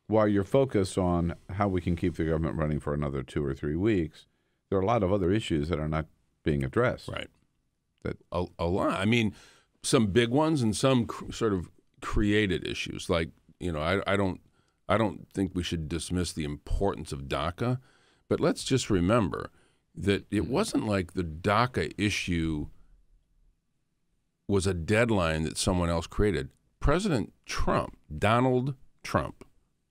while you're focused on how we can keep the government running for another 2 or 3 weeks, there are a lot of other issues that are not being addressed. Right. That A lot. I mean, some big ones and some sort of created issues. Like, I don't think we should dismiss the importance of DACA, but let's just remember that it wasn't like the DACA issue was a deadline that someone else created. President Trump, Donald Trump,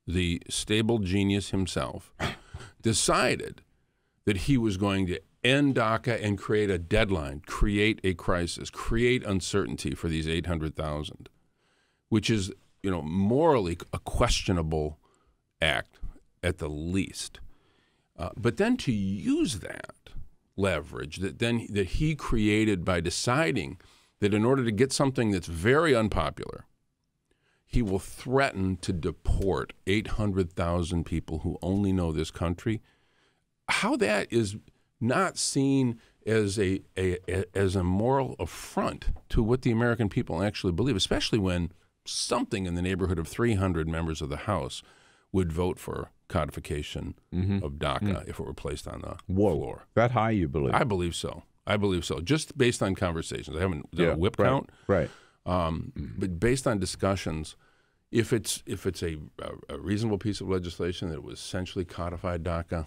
the stable genius himself, decided that he was going to end DACA and create a deadline, create a crisis, create uncertainty for these 800,000, which is, morally a questionable act at the least. But then to use that leverage that he created by deciding that in order to get something that's very unpopular, he will threaten to deport 800,000 people who only know this country. How that is not seen as a moral affront to what the American people actually believe, especially when something in the neighborhood of 300 members of the House would vote for codification of DACA if it were placed on the floor. That high, you believe? I believe so. Just based on conversations. I haven't done a whip count. Right. But based on discussions, if it's a reasonable piece of legislation that was essentially codified DACA,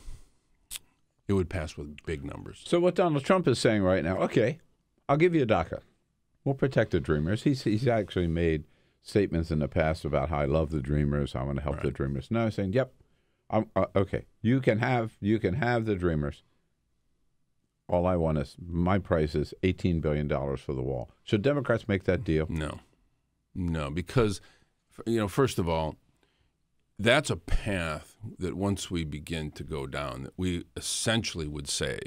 it would pass with big numbers. So what Donald Trump is saying right now, okay, I'll give you a DACA. We'll protect the Dreamers. He's actually made statements in the past about how I love the Dreamers. I want to help the Dreamers. Now he's saying, yep, okay, you can have the Dreamers. All I want is my price is $18 billion for the wall. Should Democrats make that deal? No, because first of all, that's a path that once we begin to go down, that we essentially would say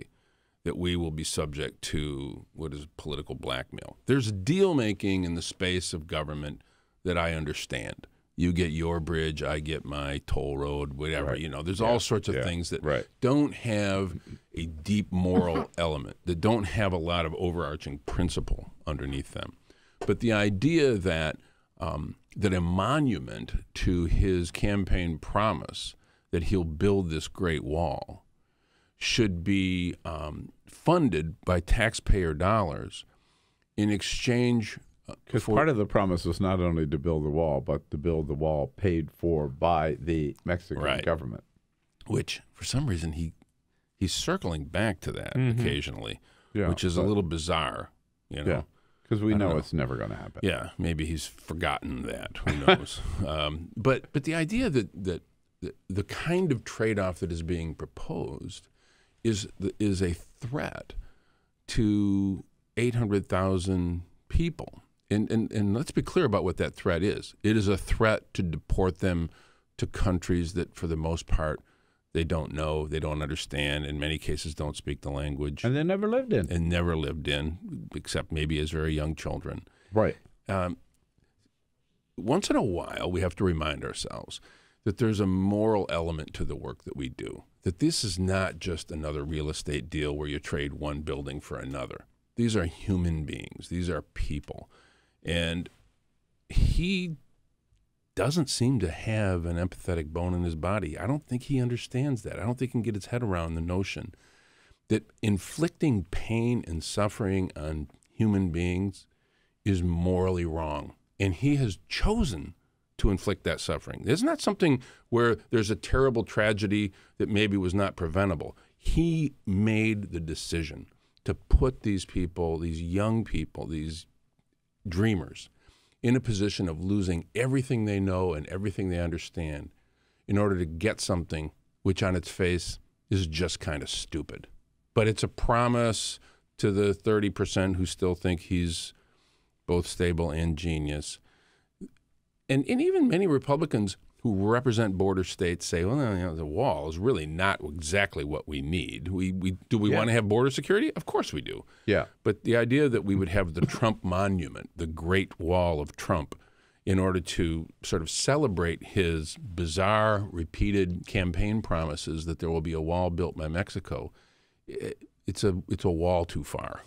that we will be subject to what is political blackmail. There's deal making in the space of government that I understand. You get your bridge, I get my toll road, whatever. There's all sorts of things that don't have a deep moral element, that don't have a lot of overarching principle underneath them. But the idea that a monument to his campaign promise that he'll build this great wall should be funded by taxpayer dollars in exchange. Because part of the promise was not only to build the wall, but to build the wall paid for by the Mexican government. Which, for some reason, he's circling back to that occasionally, which is a little bizarre. Yeah, because we know it's never going to happen. Yeah, maybe he's forgotten that. Who knows? But the idea that the kind of trade-off that is being proposed is a threat to 800,000 people. And let's be clear about what that threat is. It is a threat to deport them to countries that, for the most part, they don't know, they don't understand, in many cases don't speak the language. And they never lived in. And never lived in, except maybe as very young children. Right. Once in a while, we have to remind ourselves that there's a moral element to the work that we do, that this is not just another real estate deal where you trade one building for another. These are human beings. These are people. And he doesn't seem to have an empathetic bone in his body. I don't think he understands that. I don't think he can get his head around the notion that inflicting pain and suffering on human beings is morally wrong. And he has chosen to inflict that suffering. It's not something where there's a terrible tragedy that maybe was not preventable. He made the decision to put these people, these young people, these dreamers, in a position of losing everything they know and everything they understand in order to get something which on its face is just kind of stupid. But it's a promise to the 30% who still think he's both stable and genius. And even many Republicans who represent border states say, well, the wall is really not exactly what we need. Do we want to have border security? Of course we do. Yeah. But the idea that we would have the Trump monument, the Great Wall of Trump, in order to sort of celebrate his bizarre, repeated campaign promises that there will be a wall built by Mexico, it's a wall too far.